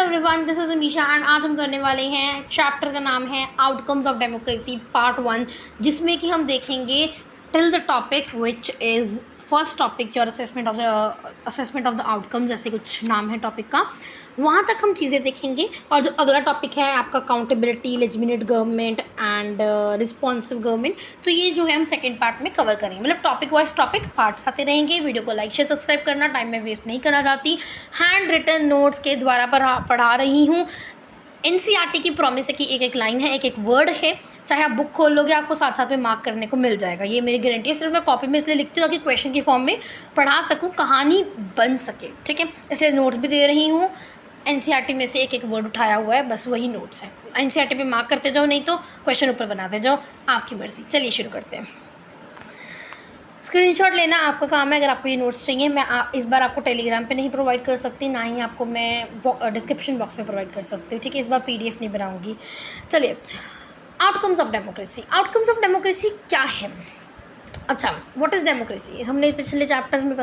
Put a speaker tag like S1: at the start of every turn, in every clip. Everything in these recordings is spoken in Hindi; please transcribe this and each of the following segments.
S1: Everyone, this is Amisha and आज हम करने वाले हैं चैप्टर का नाम है आउटकम्स ऑफ डेमोक्रेसी पार्ट 1, जिसमें कि हम देखेंगे till the topic which is first topic your assessment of the outcomes, ऐसे कुछ नाम है टॉपिक का। वहाँ तक हम चीज़ें देखेंगे और जो अगला टॉपिक है आपका accountability, legitimate government and responsive government, तो ये जो है हम सेकेंड पार्ट में कवर करेंगे। मतलब टॉपिक वाइज टॉपिक पार्ट्स आते रहेंगे। वीडियो को लाइक शेयर सब्सक्राइब करना, टाइम में वेस्ट नहीं करना चाहती। हैंड रिटन नोट्स के द्वारा पढ़ा रही हूँ। एनसीईआरटी की प्रॉमिस है कि एक एक लाइन है, एक एक वर्ड है, चाहे आप बुक खोल लोगे आपको साथ साथ में मार्क करने को मिल जाएगा। ये मेरी गारंटी है। सिर्फ मैं कॉपी में इसलिए लिखती हूँ ताकि क्वेश्चन की फॉर्म में पढ़ा सकूँ, कहानी बन सके, ठीक है। इसलिए नोट्स भी दे रही हूँ। एनसीईआरटी में से एक एक वर्ड उठाया हुआ है, बस वही नोट्स है। एनसीईआरटी पे मार्क करते जाओ, नहीं तो क्वेश्चन ऊपर बनाते जाओ, आपकी मर्ज़ी। चलिए शुरू करते हैं। स्क्रीनशॉट लेना आपका काम है। अगर आपको ये नोट्स चाहिए, मैं इस बार आपको टेलीग्राम पे नहीं प्रोवाइड कर सकती, ना ही आपको मैं डिस्क्रिप्शन बॉक्स में प्रोवाइड कर सकती हूँ, ठीक है। इस बार पीडीएफ नहीं बनाऊँगी। चलिए, outcomes of democracy. Outcomes of democracy क्या है? अच्छा, व्हाट इज़ डेमोक्रेसी? हमने पिछले चैप्टर्स में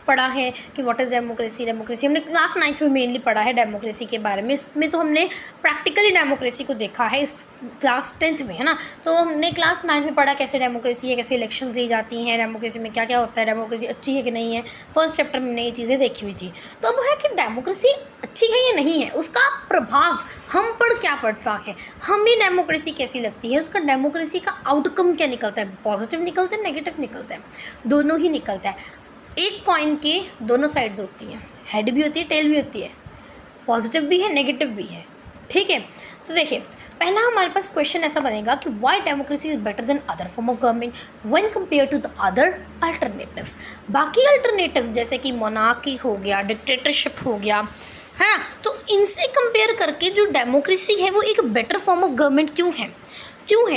S1: पढ़ा है कि व्हाट इज़ डेमोक्रेसी। हमने क्लास 9th में मेनली पढ़ा है डेमोक्रेसी के बारे में। इसमें तो हमने प्रैक्टिकली डेमोक्रेसी को देखा है इस क्लास 10th में, है ना। तो हमने क्लास 9th में पढ़ा कैसे डेमोक्रेसी है, कैसे इलेक्शंस ली जाती हैं, डेमोक्रेसी में क्या क्या होता है, डेमोक्रेसी अच्छी है कि नहीं है। फर्स्ट चैप्टर में हमने ये चीज़ें देखी हुई थी। तो अब है कि डेमोक्रेसी अच्छी है या नहीं है, उसका प्रभाव हम पर क्या पड़ता है, हमें डेमोक्रेसी कैसी लगती है, उसका डेमोक्रेसी का आउटकम क्या निकलता है। पॉजिटिव निकलता है, नेगेटिव निकलता है, दोनों ही निकलता है। एक कॉइन के दोनों साइड्स होती हैं, हेड भी होती है, टेल भी होती है, पॉजिटिव भी है, नेगेटिव भी है, ठीक है। तो देखिए, पहला हमारे पास क्वेश्चन ऐसा बनेगा कि why democracy is better than other form of government when compare to the other alternatives. बाकी अल्टरनेटिव्स जैसे कि मोनार्की हो गया, डिक्टेटरशिप हो गया, है ना, तो इनसे कंपेयर करके जो डेमोक्रेसी है वो एक बेटर फॉर्म ऑफ गवर्नमेंट क्यों है?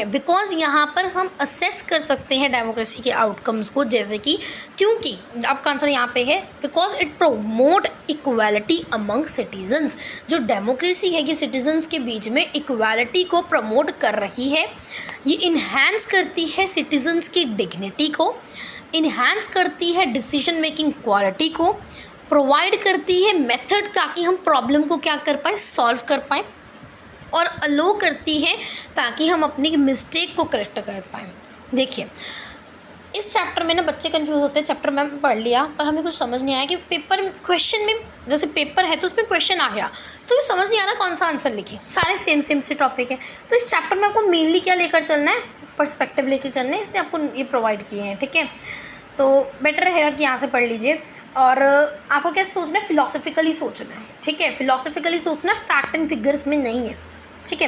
S1: बिकॉज यहाँ पर हम असेस कर सकते हैं डेमोक्रेसी के आउटकम्स को, जैसे कि क्योंकि आपका आंसर यहाँ पे है because it promote equality among citizens. जो डेमोक्रेसी है ये सिटीजन्स के बीच में इक्वालिटी को प्रमोट कर रही है। ये इन्हांस करती है सिटीजन्स की डिग्निटी को, इन्हांस करती है डिसीजन मेकिंग क्वालिटी को, प्रोवाइड करती है मेथड ताकि हम प्रॉब्लम को क्या कर पाएँ, सॉल्व कर पाएँ, और अलो करती है ताकि हम अपनी मिस्टेक को करेक्ट कर पाएँ। देखिए, इस चैप्टर में ना बच्चे कंफ्यूज होते हैं। चैप्टर में पढ़ लिया पर हमें कुछ समझ नहीं आया कि पेपर क्वेश्चन में, जैसे पेपर है तो उसमें क्वेश्चन आ गया तो समझ नहीं आ रहा कौन सा आंसर लिखे, सारे सेम से टॉपिक है। तो इस चैप्टर में आपको मेनली क्या लेकर चलना है, पर्सपेक्टिव लेकर चलना है, इसलिए आपको ये प्रोवाइड किए हैं, ठीक है। तो बेटर रहेगा कि यहाँ से पढ़ लीजिए। और आपको क्या सोचना है, फिलोसफिकली सोचना है, ठीक है। फिलोसफिकली सोचना, फैक्ट एंड फिगर्स में नहीं है, ठीक है।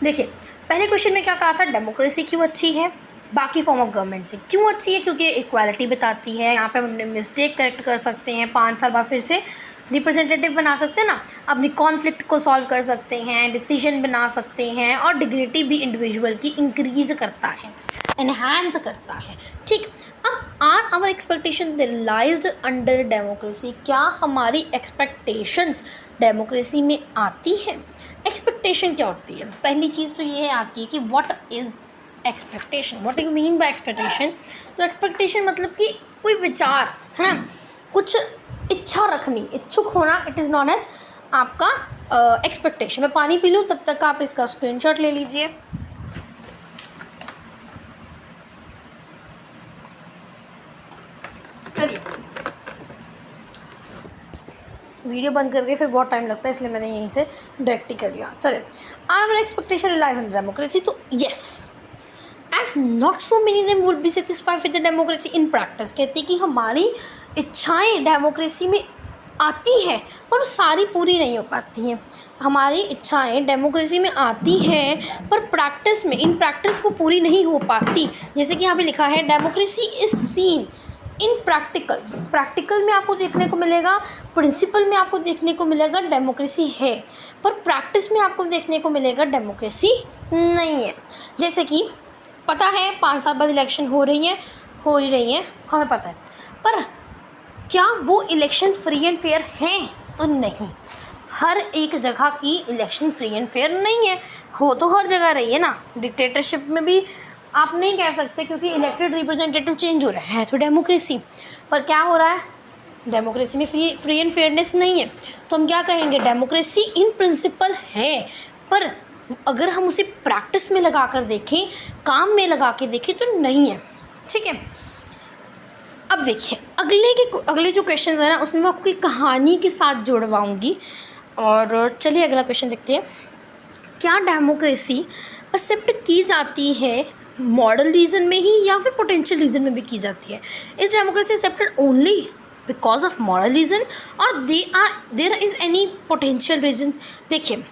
S1: देखिए, पहले क्वेश्चन में क्या कहा था, डेमोक्रेसी क्यों अच्छी है बाकी फॉर्म ऑफ गवर्नमेंट से। क्यों अच्छी है? क्योंकि इक्वालिटी बताती है, यहाँ पे हम अपने मिस्टेक करेक्ट कर सकते हैं, 5 साल बाद फिर से रिप्रेजेंटेटिव बना सकते हैं ना, अपनी कॉन्फ्लिक्ट को सॉल्व कर सकते हैं, डिसीजन बना सकते हैं, और डिग्निटी भी इंडिविजुअल की इंक्रीज करता है, एनहांस करता है, ठीक। अब are our expectation realized under democracy. क्या हमारी एक्सपेक्टेशंस डेमोक्रेसी में आती है? एक्सपेक्टेशन क्या होती है? पहली चीज़ तो ये आती है कि what is expectation, what do you mean by expectation. तो एक्सपेक्टेशन मतलब कि कोई विचार, है ना, कुछ इच्छा रखनी, इच्छुक होना, इट इज़ नॉन एज आपका एक्सपेक्टेशन। मैं पानी पी लूँ तब तक आप इसका स्क्रीनशॉट ले लीजिए। चलिए, वीडियो बंद करके फिर बहुत टाइम लगता है, इसलिए मैंने यहीं से डायरेक्ट ही कर लिया। चलिए, our expectation realise in democracy. तो yes, as not so many them would be satisfied with the democracy in practice. कहती है कि हमारी इच्छाएं डेमोक्रेसी में आती हैं और सारी पूरी नहीं हो पाती हैं। हमारी इच्छाएं डेमोक्रेसी में आती हैं पर प्रैक्टिस में, इन प्रैक्टिस वो पूरी नहीं हो पाती। जैसे कि यहाँ पे लिखा है, democracy is seen in practical में आपको देखने को मिलेगा, प्रिंसिपल में आपको देखने को मिलेगा डेमोक्रेसी है, पर प्रैक्टिस में आपको देखने को मिलेगा डेमोक्रेसी नहीं है। जैसे कि पता है 5 साल बाद इलेक्शन हो ही रही हैं, हमें पता है, पर क्या वो इलेक्शन फ्री एंड फेयर हैं? तो नहीं, हर एक जगह की इलेक्शन फ्री एंड फेयर नहीं है। हो तो हर जगह रही है ना, डिक्टेटरशिप में भी आप नहीं कह सकते क्योंकि इलेक्टेड रिप्रेजेंटेटिव चेंज हो रहा है तो डेमोक्रेसी, पर क्या हो रहा है, डेमोक्रेसी में फ्री एंड फेयरनेस नहीं है, तो हम क्या कहेंगे, डेमोक्रेसी इन प्रिंसिपल है, पर अगर हम उसे प्रैक्टिस में लगा कर देखें, काम में लगा के देखें तो नहीं है। ठीक है, अब देखिए अगले जो क्वेश्चन है ना, उसमें मैं आपको एक कहानी के साथ जुड़वाऊँगी। और चलिए अगला क्वेश्चन देखते हैं। क्या डेमोक्रेसी एक्सेप्ट की जाती है मॉडल रीज़न में ही या फिर पोटेंशियल रीज़न में भी की जाती है? Is democracy accepted only because of moral reason और there is any potential reason? देखिए,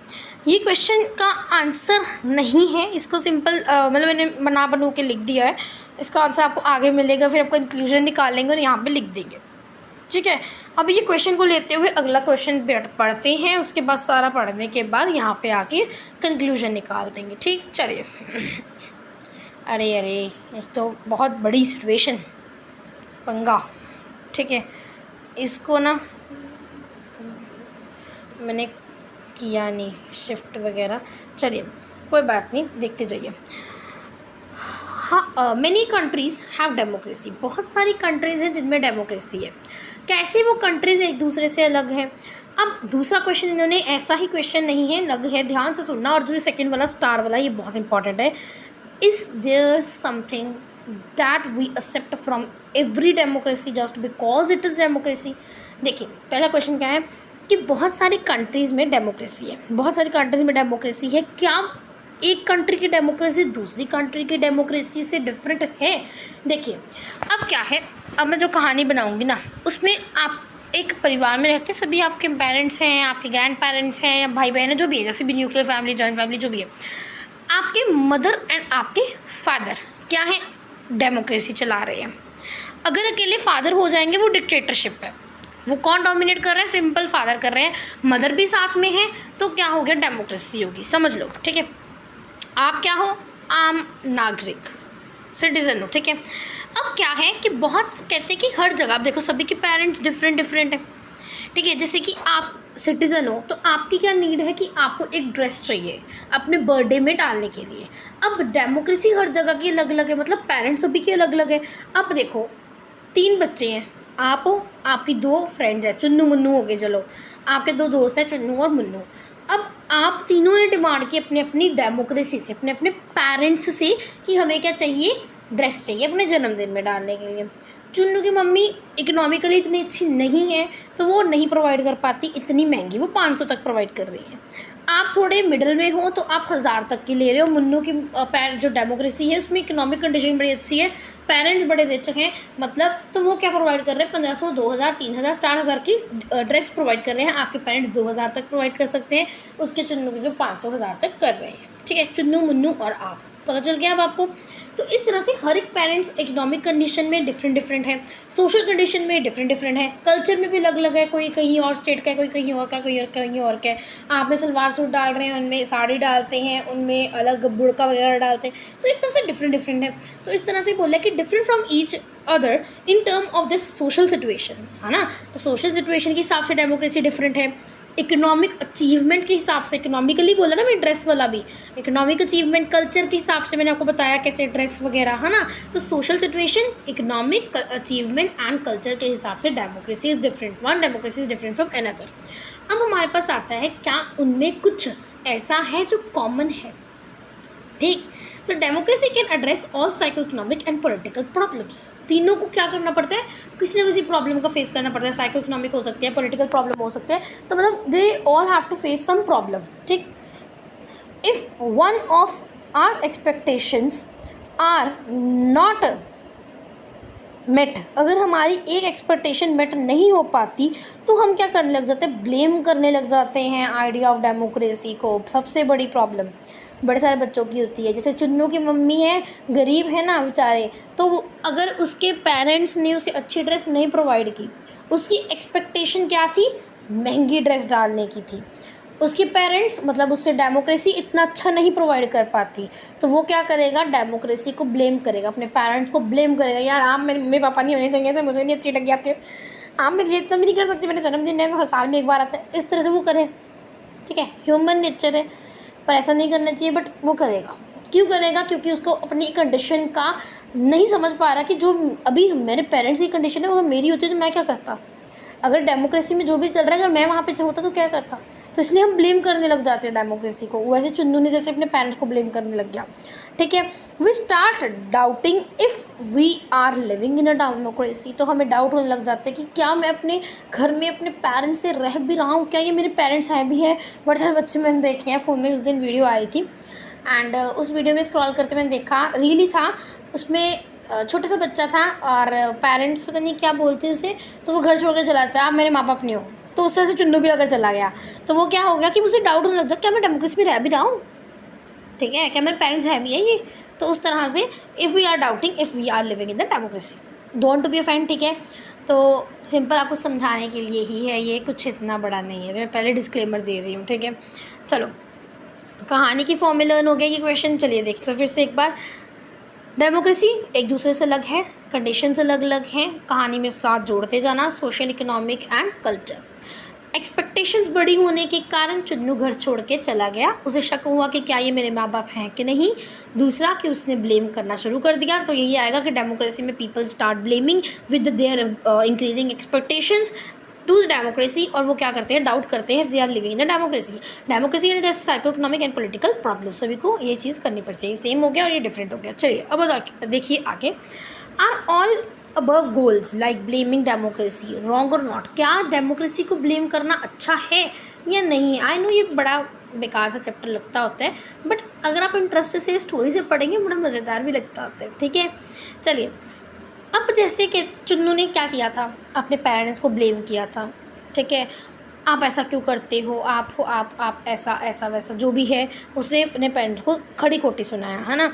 S1: ये क्वेश्चन का आंसर नहीं है, इसको सिंपल मतलब मैंने बना के लिख दिया है। इसका आंसर आपको आगे मिलेगा, फिर आपको कंक्लूजन निकालेंगे और यहाँ पे लिख देंगे। ठीक है, अब ये क्वेश्चन को लेते हुए अगला क्वेश्चन पढ़ते हैं, उसके बाद सारा पढ़ने के बाद यहाँ पे आके कंक्लूजन निकाल देंगे। ठीक, चलिए। अरे ये तो बहुत बड़ी सिचुएशन पंगा। ठीक है, इसको ना मैंने किया नहीं शिफ्ट वगैरह, चलिए कोई बात नहीं, देखते जाइए। हाँ, मैनी कंट्रीज़ हैव डेमोक्रेसी, बहुत सारी कंट्रीज़ हैं जिनमें डेमोक्रेसी है। कैसे वो कंट्रीज़ एक दूसरे से अलग हैं? अब दूसरा क्वेश्चन इन्होंने ऐसा ही क्वेश्चन नहीं है, अलग है, ध्यान से सुनना। और जो सेकंड वाला स्टार वाला, ये बहुत इंपॉर्टेंट है। Is there something that we except from every democracy just because it is democracy? देखिए, पहला क्वेश्चन क्या है कि बहुत सारी कंट्रीज़ में डेमोक्रेसी है, बहुत सारी कंट्रीज़ में डेमोक्रेसी है। क्या एक कंट्री की डेमोक्रेसी दूसरी कंट्री की डेमोक्रेसी से डिफरेंट है? देखिए, अब क्या है, अब मैं जो कहानी बनाऊंगी ना, उसमें आप एक परिवार में रहते हैं, सभी आपके पेरेंट्स हैं, आपके ग्रैंड पेरेंट्स हैं या भाई बहन है, जो भी है, जैसे भी न्यूक्लियर फैमिली, जॉइंट फैमिली, जो भी है। आपके मदर एंड आपके फादर क्या है, डेमोक्रेसी चला रहे हैं। अगर अकेले फादर हो जाएंगे, वो डिक्टेटरशिप है। वो कौन डोमिनेट कर रहे हैं? सिंपल फादर कर रहे हैं। मदर भी साथ में है, तो क्या हो गया, डेमोक्रेसी होगी, समझ लो। ठीक है, आप क्या हो, आम नागरिक, सिटीजन हो। ठीक है, अब क्या है कि बहुत कहते हैं कि हर जगह आप देखो, सभी के पेरेंट्स डिफरेंट है। ठीक है, जैसे कि आप सिटीज़न हो तो आपकी क्या नीड है कि आपको एक ड्रेस चाहिए अपने बर्थडे में डालने के लिए। अब डेमोक्रेसी हर जगह की अलग अलग है, मतलब पेरेंट्स सभी के अलग अलग है। अब देखो, 3 बच्चे हैं, आप हो, आपकी 2 फ्रेंड्स हैं, चुन्नू मुन्नू हो गए, चलो आपके 2 दोस्त हैं, चुन्नू और मुन्नू। अब आप तीनों ने डिमांड की अपनी अपनी डेमोक्रेसी से, अपने अपने पेरेंट्स से कि हमें क्या चाहिए, ड्रेस चाहिए अपने जन्मदिन में डालने के लिए। चुन्नू की मम्मी इकोनॉमिकली इतनी अच्छी नहीं है, तो वो नहीं प्रोवाइड कर पाती इतनी महंगी, वो 500 तक प्रोवाइड कर रही है। आप थोड़े मिडिल में हो तो आप 1000 तक की ले रहे हो। मुन्नू की जो डेमोक्रेसी है उसमें इकोनॉमिक कंडीशन बड़ी अच्छी है, पेरेंट्स बड़े रिच हैं, मतलब तो वो क्या प्रोवाइड कर रहे हैं, 1500, 2000, 3000, 4000 की ड्रेस प्रोवाइड कर रहे हैं। आपके पेरेंट्स 2000 तक प्रोवाइड कर सकते हैं, उसके चुन्नू की जो 500, 1000 तक कर रहे हैं। ठीक है, चुन्नू मुन्नू और आप, पता चल गया अब आपको। तो इस तरह से हर एक पेरेंट्स इकोनॉमिक कंडीशन में डिफरेंट है, सोशल कंडीशन में डिफरेंट है, कल्चर में भी अलग अलग है। कोई कहीं और स्टेट का है, कोई कहीं और का, कोई और कहीं और का है। आप में सलवार सूट डाल रहे हैं, उनमें साड़ी डालते हैं, उनमें अलग बुर्का वगैरह डालते हैं। तो इस तरह से डिफरेंट है। तो इस तरह से बोला कि different from each other in term of this social situation, है ना। तो सोशल सिचुएशन के हिसाब से डेमोक्रेसी डिफरेंट है। इकोनॉमिक अचीवमेंट के हिसाब से, इकोनॉमिकली बोला ना मैं, ड्रेस वाला भी इकोनॉमिक अचीवमेंट, कल्चर के हिसाब से मैंने आपको बताया कैसे ड्रेस वगैरह, है ना। तो social situation, economic achievement and culture के हिसाब से democracy is different, one democracy is different from another. अब हमारे पास आता है क्या उनमें कुछ ऐसा है जो कॉमन है। ठीक, तो democracy can address all psycho economic and political problems. तीनों को क्या करना पड़ता है, किसी न किसी प्रॉब्लम का फेस करना पड़ता है। साइको इकोनॉमिक हो सकती है, पॉलिटिकल प्रॉब्लम हो सकते हैं, तो मतलब they all have to face some problem. ठीक, if one of our expectations are not met, अगर हमारी एक एक्सपेक्टेशन मेट नहीं हो पाती तो हम क्या करने लग जाते हैं, ब्लेम करने लग जाते हैं आइडिया ऑफ डेमोक्रेसी को। सबसे बड़ी प्रॉब्लम बड़े सारे बच्चों की होती है। जैसे चुन्नू की मम्मी है, गरीब है ना बेचारे, तो अगर उसके पेरेंट्स ने उसे अच्छी ड्रेस नहीं प्रोवाइड की, उसकी एक्सपेक्टेशन क्या थी, महंगी ड्रेस डालने की थी। उसके पेरेंट्स मतलब उससे डेमोक्रेसी इतना अच्छा नहीं प्रोवाइड कर पाती, तो वो क्या करेगा, डेमोक्रेसी को ब्लेम करेगा, अपने पेरेंट्स को ब्लेम करेगा। यार आप मेरे मम्मी पापा नहीं होने चाहिए थे, मुझे नहीं अच्छी लगी आपके, आप मेरे लिए इतना भी नहीं कर सकते, मेरे जन्मदिन है, हर साल में एक बार आता है। इस तरह से वो करे। ठीक है, ह्यूमन नेचर है, पर ऐसा नहीं करना चाहिए, बट वो करेगा। क्यों करेगा, क्योंकि उसको अपनी कंडीशन का नहीं समझ पा रहा कि जो अभी मेरे पेरेंट्स की कंडीशन है वो मेरी होती है तो मैं क्या करता। अगर डेमोक्रेसी में जो भी चल रहा है, अगर मैं वहाँ पे होता तो क्या करता? तो इसलिए हम ब्लेम करने लग जाते हैं डेमोक्रेसी को। वैसे चुन्नू ने जैसे अपने पेरेंट्स को ब्लेम करने लग गया, ठीक है। We start doubting if we are living in a democracy. तो हमें डाउट होने लग जाता है कि क्या मैं अपने घर में अपने पेरेंट्स से रह भी रहा हूँ, क्या ये मेरे पेरेंट्स हैं भी हैं। बड़े सारे बच्चे मैंने देखे हैं, फ़ोन में उस दिन वीडियो आई थी, एंड उस वीडियो में स्क्रॉल करते मैंने देखा, रील ही था उसमें, छोटा सा बच्चा था और पेरेंट्स पता नहीं क्या बोलते हैं उसे, तो वो घर छोड़ कर चला जाता है, आप मेरे माँ बाप नहीं हो। तो उस तरह से चुन्नू भी अगर चला गया तो वो क्या हो गया कि उसे डाउट होने लग जाए, क्या मैं डेमोक्रेसी में रह भी रहा हूँ, ठीक है, क्या मेरे पेरेंट्स हैं भी है ये। तो उस तरह से if we are doubting if we are living in the democracy, don't to be offend, ठीक है। तो सिंपल आपको समझाने के लिए ही है ये, कुछ इतना बड़ा नहीं है, मैं पहले डिस्क्लेमर दे रही हूँ, ठीक है। चलो, कहानी की फॉर्म में लर्न हो गया ये क्वेश्चन। चलिए देखिए तो फिर से एक बार, डेमोक्रेसी एक दूसरे से अलग है, कंडीशंस अलग अलग हैं, कहानी में साथ जोड़ते जाना, social, economic and culture. Expectations बड़ी होने के कारण चुन्नू घर छोड़ के चला गया, उसे शक हुआ कि क्या ये मेरे माँ बाप हैं कि नहीं। दूसरा कि उसने ब्लेम करना शुरू कर दिया, तो यही आएगा कि डेमोक्रेसी में people start blaming with their increasing expectations to the democracy, और वो क्या करते हैं, डाउट करते हैं they are living in the democracy. Democracy and psycho economic and political problem, सभी को ये चीज़ करनी पड़ती है। सेम हो गया और ये डिफरेंट हो गया। चलिए अब देखिए आगे, are all above goals like blaming democracy wrong और नॉट। क्या डेमोक्रेसी को ब्लेम करना अच्छा है या नहीं है? आई नो ये बड़ा बेकार सा चैप्टर लगता होता है, बट अगर आप इंटरेस्ट से स्टोरी से पढ़ेंगे बड़ा मज़ेदार भी लगता होता है, ठीक है। चलिए, अब जैसे कि चुन्नू ने क्या किया था, अपने पेरेंट्स को ब्लेम किया था, ठीक है, आप ऐसा क्यों करते हो, आप हो आप ऐसा ऐसा वैसा जो भी है, उसने अपने पेरेंट्स को खड़ी खोटी सुनाया, है ना।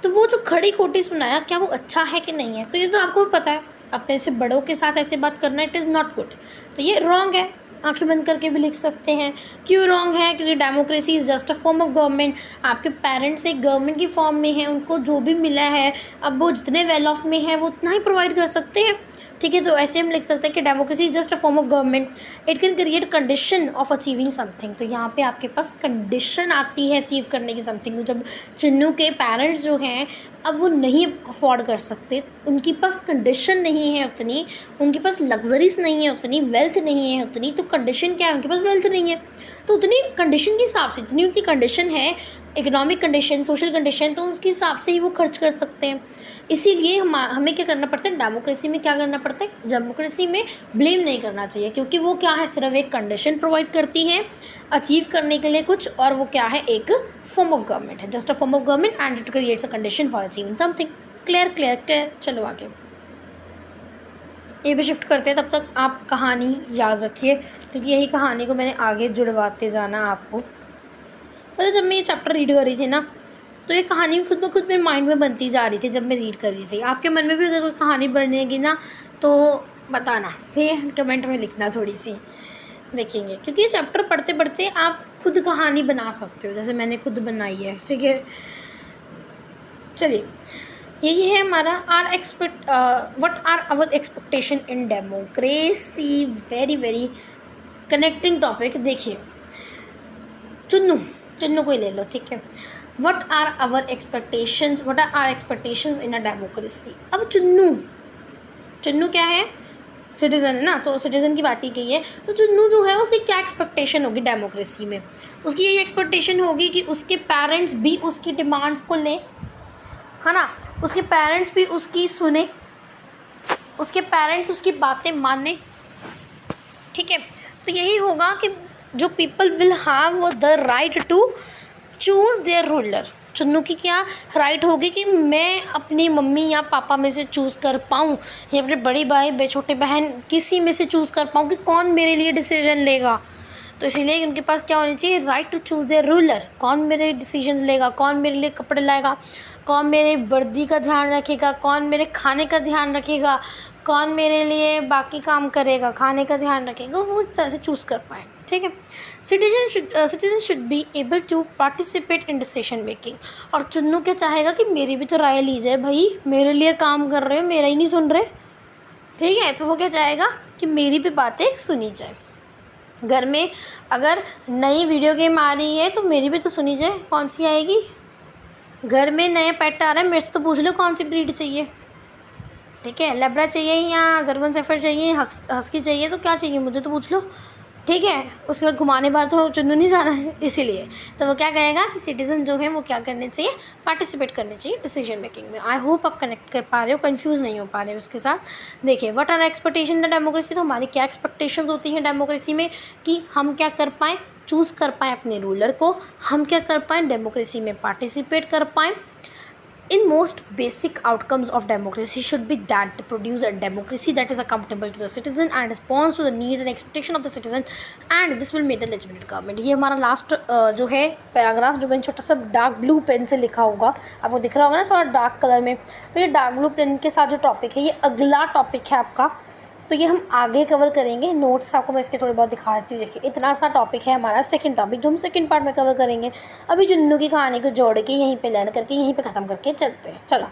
S1: तो वो जो खड़ी खोटी सुनाया, क्या वो अच्छा है कि नहीं है? तो ये तो आपको पता है, अपने से बड़ों के साथ ऐसे बात करना इट इज़ नॉट गुड, तो ये रॉन्ग है। आंखें बंद करके भी लिख सकते हैं। क्यों रॉन्ग है? क्योंकि democracy is just a form of government. आपके पेरेंट्स एक गवर्नमेंट की फॉर्म में हैं, उनको जो भी मिला है, अब वो जितने वेल ऑफ में है वो उतना ही प्रोवाइड कर सकते हैं, ठीक है। तो ऐसे हम लिख सकते हैं कि democracy is just a form of government, it can create condition of achieving something. तो यहाँ पे आपके पास कंडीशन आती है अचीव करने की समथिंग। जब चुन्नू के पेरेंट्स जो हैं, अब वो नहीं अफोर्ड कर सकते, उनके पास कंडीशन नहीं है उतनी, उनके पास लग्जरीज नहीं है उतनी, वेल्थ नहीं है उतनी, तो कंडीशन क्या है, उनके पास वेल्थ नहीं है, तो उतनी कंडीशन के हिसाब से, जितनी उनकी कंडीशन है, इकोनॉमिक कंडीशन, सोशल कंडीशन, तो उसके हिसाब से ही वो खर्च कर सकते हैं। इसीलिए हमें क्या करना पड़ता है, डेमोक्रेसी में क्या करना पड़ता है, डेमोक्रेसी में ब्लेम नहीं करना चाहिए, क्योंकि वो क्या है, सिर्फ एक कंडीशन प्रोवाइड करती है अचीव करने के लिए कुछ, और वो क्या है, एक फॉर्म ऑफ गवर्नमेंट है, just a form of government and it creates a condition for achieving something. Clear clear clear. चलो आगे ये भी शिफ्ट करते हैं, तब तक आप कहानी याद रखिए, क्योंकि यही कहानी को मैंने आगे जुड़वाते जाना आपको। मतलब जब मैं ये चैप्टर रीड कर रही थी ना, तो ये कहानी खुद ब खुद मेरे माइंड में बनती जा रही थी जब मैं रीड कर रही थी। आपके मन में भी अगर कोई कहानी बनेगी ना तो बताना, ठीक है, कमेंट में लिखना थोड़ी सी, देखेंगे, क्योंकि ये चैप्टर पढ़ते पढ़ते आप खुद कहानी बना सकते हो, जैसे मैंने खुद बनाई है, ठीक है। चलिए, यही है हमारा what are our expectation in democracy, very very connecting topic. देखिए, चुन्नू को ही ले लो, ठीक है। What are our expectations in a democracy. अब चुन्नू क्या है, सिटीज़न है ना, तो सिटीज़न की बात ही की है। तो चुन्नू जो है उसकी क्या एक्सपेक्टेशन होगी डेमोक्रेसी में, उसकी यही एक्सपेक्टेशन होगी कि उसके पेरेंट्स भी उसकी डिमांड्स को लें, है ना, उसके पेरेंट्स भी उसकी सुने, उसके पेरेंट्स उसकी बातें माने, ठीक है। तो यही होगा कि जो people will have the right to choose their ruler. Chunnu की क्या राइट होगी कि मैं अपनी मम्मी या पापा में से चूज़ कर पाऊँ, या अपने बड़ी भाई छोटे बहन किसी में से चूज़ कर पाऊँ कि कौन मेरे लिए डिसीजन लेगा। तो इसीलिए उनके पास क्या होनी चाहिए, right to choose their ruler. कौन मेरे डिसीजंस लेगा, कौन मेरे लिए कपड़े लाएगा, कौन मेरे वर्दी का ध्यान रखेगा, कौन मेरे खाने का ध्यान रखेगा, कौन मेरे लिए बाकी काम करेगा, खाने का ध्यान रखेगा, वो इस तरह से चूज़ कर पाए, ठीक है। Citizen should be able to participate in decision making. और चुन्नू क्या चाहेगा कि मेरी भी तो राय ली जाए, भाई मेरे लिए काम कर रहे हो, मेरा ही नहीं सुन रहे, ठीक है। तो वो क्या चाहेगा कि मेरी भी बातें सुनी जाए। घर में अगर नई वीडियो गेम आ रही है तो मेरी भी तो सुनी जाए, कौन सी आएगी। घर में नया पेट आ रहा है, मेरे से तो पूछ लो कौन सी ब्रीड चाहिए, ठीक है, लेब्रा चाहिए या जर्मन शेफर्ड चाहिए, हस्की चाहिए, तो क्या चाहिए मुझे तो पूछ लो, ठीक है। उसके बाद घुमाने बार तो चुन्नू नहीं जाना है, इसीलिए तो वो क्या कहेगा कि सिटीज़न जो है वो क्या करने चाहिए, पार्टिसिपेट करने चाहिए डिसीजन मेकिंग में। आई होप आप कनेक्ट कर पा रहे हो, कंफ्यूज नहीं हो पा रहे हो उसके साथ। देखिए, what are expectation the democracy, तो हमारी क्या एक्सपेक्टेशंस होती हैं डेमोक्रेसी में कि हम क्या कर पाएँ, चूज़ कर पाएँ अपने रूलर को, हम क्या कर पाएँ, डेमोक्रेसी में पार्टिसिपेट कर पाएँ। In most basic outcomes of democracy should be that to produce a democracy that is accountable to the citizen and responds to the needs and expectation of the citizen, and this will make the legitimate government। ये हमारा लास्ट जो है पैराग्राफ, जो मैंने छोटा सा डार्क ब्लू पेन से लिखा होगा, आपको दिख रहा होगा ना थोड़ा डार्क कलर में, तो ये डार्क ब्लू पेन के साथ जो टॉपिक है ये अगला टॉपिक है आपका, तो ये हम आगे कवर करेंगे। नोट्स आपको मैं इसके थोड़े बहुत दिखा देती हूँ। देखिए, इतना सा टॉपिक है हमारा सेकंड टॉपिक, जो हम सेकंड पार्ट में कवर करेंगे। अभी जुन्नू की कहानी को जोड़ के यहीं पे लर्न करके यहीं पे ख़त्म करके चलते हैं। चलो,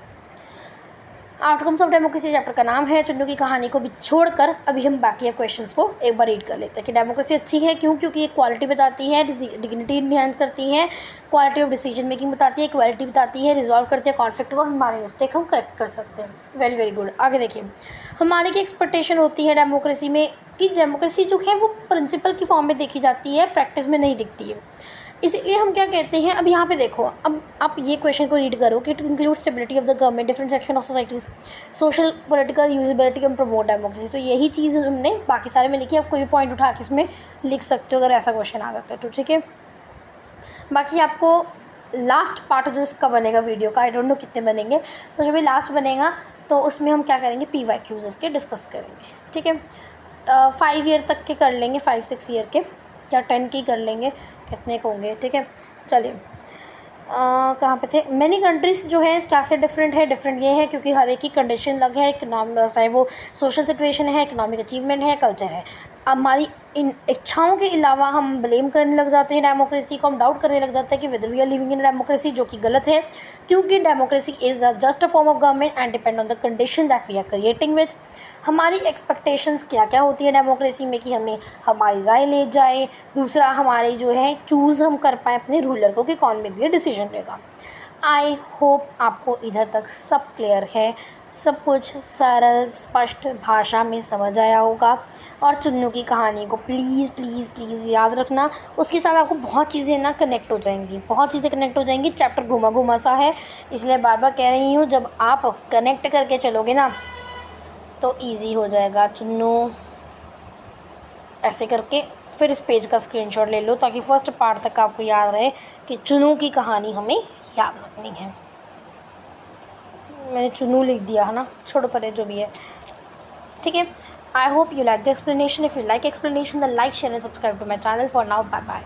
S1: आउटकम्स ऑफ डेमोक्रेसी चैप्टर का नाम है। चुन्नू की कहानी को भी छोड़कर अभी हम बाकी क्वेश्चंस को एक बार रीड कर लेते हैं कि डेमोक्रेसी अच्छी है क्यों, क्योंकि ये क्वालिटी बताती है, डिग्निटी इन्हेंस करती है, क्वालिटी ऑफ डिसीजन मेकिंग बताती है, क्वालिटी बताती है, रिजॉल्व करती है कॉन्फ्लिक्ट को, हमारे मिस्टेक हम करेक्ट कर सकते हैं। Very very good. आगे देखिए, हमारी की एक्सपेक्टेशन होती है डेमोक्रेसी में कि डेमोक्रेसी जो है वो प्रिंसिपल की फॉर्म में देखी जाती है, प्रैक्टिस में नहीं दिखती है। इसलिए हम क्या कहते हैं, अब यहाँ पे देखो, अब आप ये क्वेश्चन को रीड करो कि it include stability of the government, different section of societies, social political usability and promote democracy. तो यही चीज़ हमने बाकी सारे में लिखी है। आप कोई भी पॉइंट उठा के इसमें लिख सकते हो अगर ऐसा क्वेश्चन आ जाता है तो, ठीक है। बाकी आपको लास्ट पार्ट जो इसका बनेगा वीडियो का, आई डोंट नो कितने बनेंगे, तो जो भी लास्ट बनेगा तो उसमें हम क्या करेंगे, PYQs इसके डिस्कस करेंगे, ठीक है। 5 ईयर तक के कर लेंगे, 5-6 ईयर के, या 10 की कर लेंगे, कितने के होंगे, ठीक है। चलिए, कहाँ पे थे, मैनी कंट्रीज़ जो है क्या से डिफरेंट है, डिफरेंट ये है क्योंकि हर एक की कंडीशन अलग है, चाहे वो सोशल सिचुएशन है, इकोनॉमिक अचीवमेंट है, कल्चर है। हमारी इन इच्छाओं के अलावा हम ब्लेम करने लग जाते हैं डेमोक्रेसी को, हम डाउट करने लग जाते हैं कि whether we are living in democracy, जो कि गलत है क्योंकि democracy is just a form of government and depend on the condition that we are creating with. हमारी एक्सपेक्टेशंस क्या क्या होती है डेमोक्रेसी में कि हमें हमारी राय ले जाए, दूसरा हमारे जो है चूज़ हम कर पाएँ अपने रूलर को कि कौन मेरे लिए डिसीजन लेगा। आई होप आपको इधर तक सब क्लियर है, सब कुछ सरल स्पष्ट भाषा में समझ आया होगा। और चुन्नू की कहानी को प्लीज़ प्लीज़ प्लीज़ याद रखना, उसके साथ आपको बहुत चीज़ें ना कनेक्ट हो जाएंगी, बहुत चीज़ें कनेक्ट हो जाएंगी। चैप्टर घुमा घुमा सा है, इसलिए बार बार कह रही हूँ, जब आप कनेक्ट करके चलोगे ना तो ईजी हो जाएगा। चुन्नू ऐसे करके फिर इस पेज का स्क्रीनशॉट ले लो ताकि फर्स्ट पार्ट तक आपको याद रहे कि चुन्नू की कहानी हमें याद रखनी है। मैंने चुन्नू लिख दिया है ना, छोड़ो परे जो भी है, ठीक है। I hope you like the explanation. If you like explanation then like, share and subscribe to my channel. For now, bye bye.